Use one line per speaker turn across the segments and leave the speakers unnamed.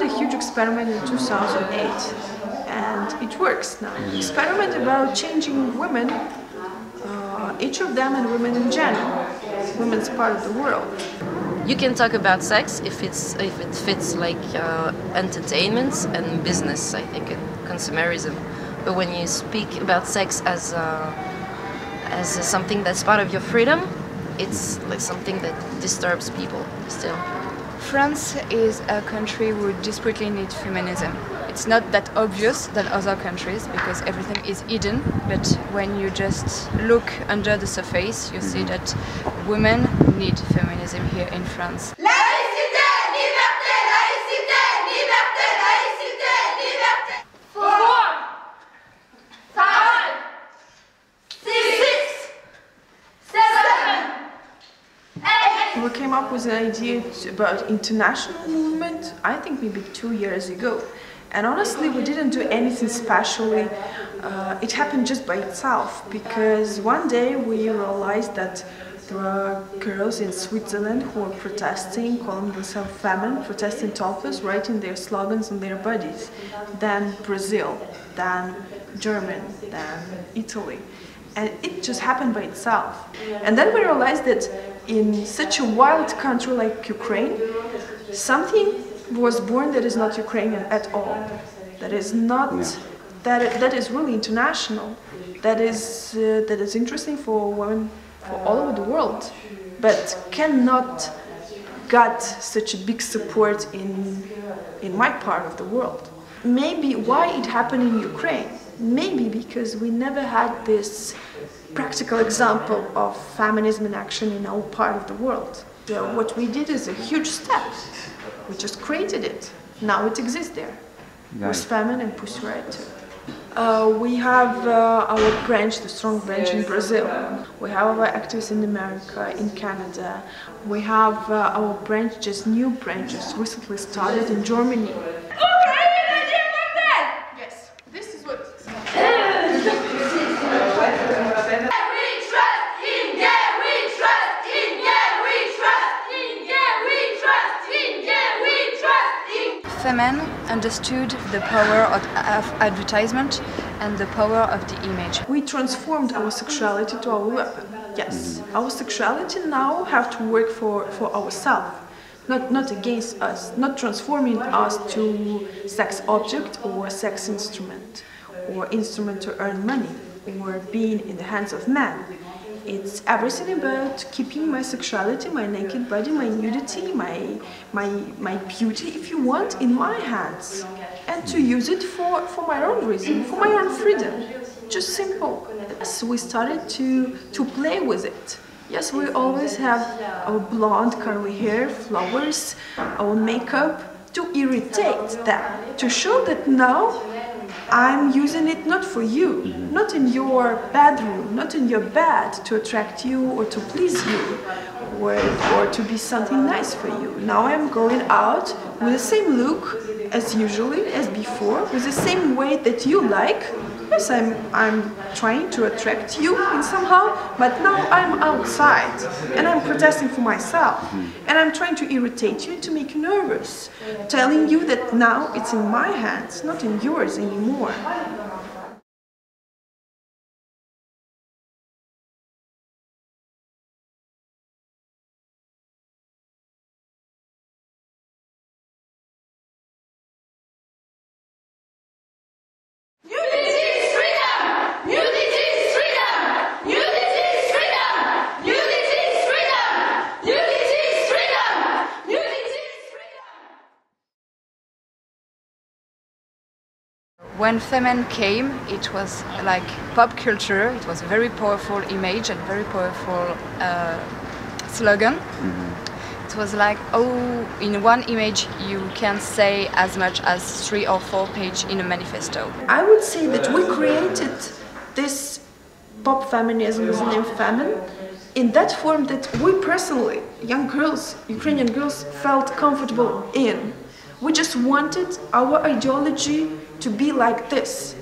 started a huge experiment in 2008, and it works now. Experiment about changing women, each of them, and women in general. Women's part of the world.
You can talk about sex if it fits like entertainment and business, I think, and consumerism. But when you speak about sex as something that's part of your freedom, it's like something that disturbs people still.
France is a country who desperately needs feminism. It's not that obvious than other countries because everything is hidden, but when you just look under the surface, you see that women need feminism here in France.
Laïcité, liberté, laïcité, liberté, laïcité, liberté. 4, 5, 6, 7, 8.
We came up with an idea about international movement, I think maybe 2 years ago. And honestly, we didn't do anything specially. It happened just by itself, because one day we realized that there are girls in Switzerland who are protesting, calling themselves Femen, protesting topless, writing their slogans on their bodies. Then Brazil, then Germany, then Italy. And it just happened by itself. And then we realized that in such a wild country like Ukraine, something was born that is not Ukrainian at all. That is not that is really international. That is interesting for women for all over the world, but cannot got such a big support in my part of the world. Maybe why it happened in Ukraine? Maybe because we never had this practical example of feminism in action in our part of the world. So what we did is a huge step. We just created it. Now it exists there. With Femen and Pussy Riot too. We have our branch, the strong branch in Brazil. We have our activists in America, in Canada. We have our branch, just new branches, recently started in Germany. Yes, this is what.
Femen understood the power of advertisement and the power of the image.
We transformed our sexuality to our weapon. Yes, our sexuality now have to work for ourselves, not against us, not transforming us to sex object or sex instrument or instrument to earn money or being in the hands of men. It's everything about keeping my sexuality, my naked body, my nudity, my beauty, if you want, in my hands. And to use it for my own reason, for my own freedom. Just simple. So we started to play with it. Yes, we always have our blonde curly hair, flowers, our makeup, to irritate them, to show that now I'm using it not for you, not in your bedroom, not in your bed to attract you or to please you or to be something nice for you. Now I'm going out with the same look as usually, as before, with the same way that you like. Yes, I'm trying to attract you in somehow, but now I'm outside and I'm protesting for myself and I'm trying to irritate you, to make you nervous, telling you that now it's in my hands, not in yours anymore.
When Femen came, it was like pop culture. It was a very powerful image and very powerful slogan. It was like, oh, in one image you can say as much as 3 or 4 pages in a manifesto.
I would say that we created this pop feminism with the name Femen in that form that we personally, young girls, Ukrainian girls, felt comfortable in. We just wanted our ideology to be like this,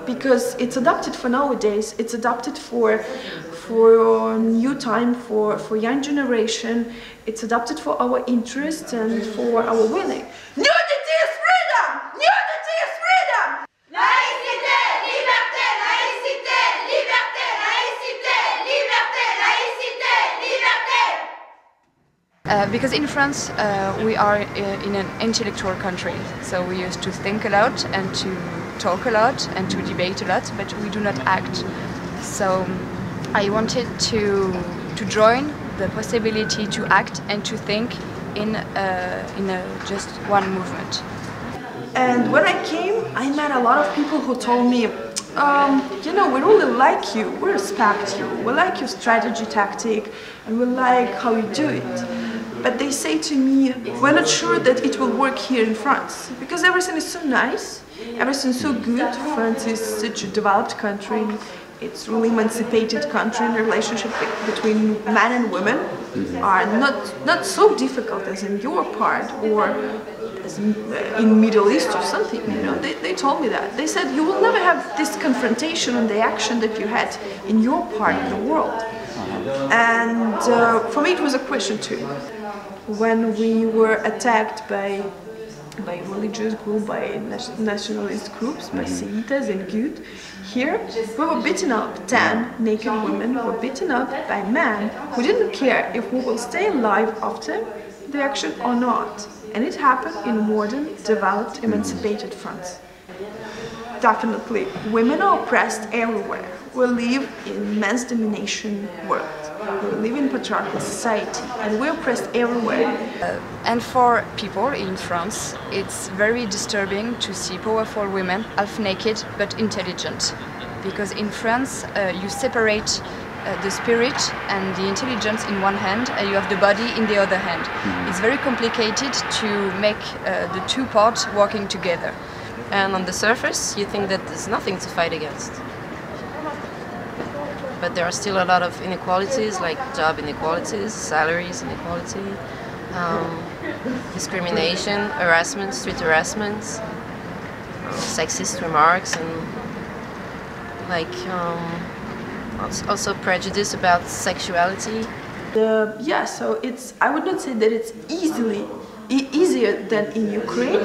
because it's adapted for nowadays, it's adapted for new time, for young generation, it's adapted for our interest and for our winning. Nudity is
Because in France we are in an intellectual country, so we used to think a lot and to talk a lot and to debate a lot, but we do not act. So I wanted to join the possibility to act and to think in just one movement.
And when I came, I met a lot of people who told me, you know, we really like you, we respect you, we like your strategy tactic, and we like how you do it. But they say to me, we're not sure that it will work here in France, because everything is so nice, everything's so good. France is such a developed country, it's really emancipated country, and the relationship between men and women are not so difficult as in your part or as in Middle East or something, you know. They told me that. They said you will never have this confrontation and the action that you had in your part of the world. And for me it was a question too. When we were attacked by religious groups, by nationalist groups, by Seitas and Gut, here we were beaten up. 10 naked women were beaten up by men who didn't care if we will stay alive after the action or not. And it happened in modern, developed, emancipated France. Definitely, women are oppressed everywhere. We live in men's domination world. We live in patriarchal society, and we're oppressed everywhere.
And for people in France, it's very disturbing to see powerful women, half naked but intelligent. Because in France, you separate the spirit and the intelligence in one hand, and you have the body in the other hand. It's very complicated to make the two parts working together.
And on the surface, you think that there's nothing to fight against. But there are still a lot of inequalities, like job inequalities, salaries inequality, discrimination, harassment, street harassment, sexist remarks, and like also prejudice about sexuality.
Yeah, so I would not say that it's easier than in Ukraine.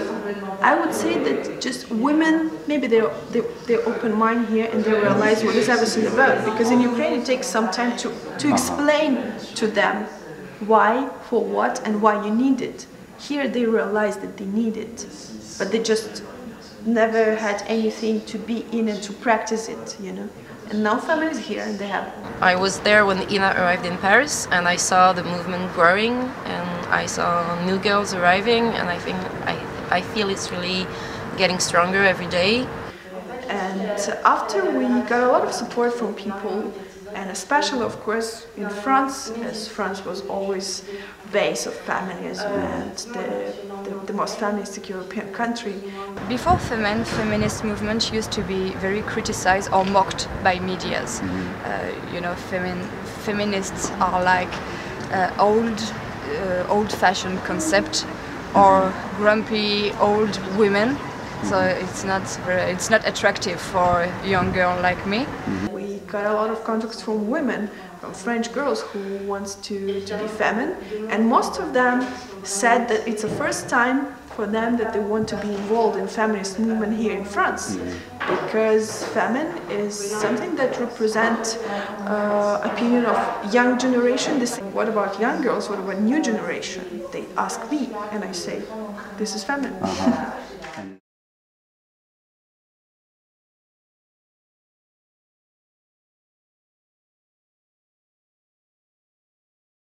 I would say that just women, maybe they open mind here and they realize what is everything about. Because in Ukraine it takes some time to explain to them why, for what, and why you need it. Here they realize that they need it, but they just never had anything to be in and to practice it, you know. And now Femen is here and they have.
I was there when Ina arrived in Paris, and I saw the movement growing, and I saw new girls arriving, and I feel it's really getting stronger every day.
And after we got a lot of support from people, and especially, of course, in France, as France was always base of feminism and the most feministic European country.
Before Femen, feminist movement used to be very criticized or mocked by medias. You know, feminists are like old-fashioned concept or grumpy old women. So it's not attractive for a young girl like me.
We got a lot of contacts from women, from French girls who wants to be Femen, and most of them said that it's the first time for them that they want to be involved in feminist movement here in France, because Femen is something that represents opinion of young generation. They say, what about young girls? What about new generation? They ask me, and I say, this is Femen.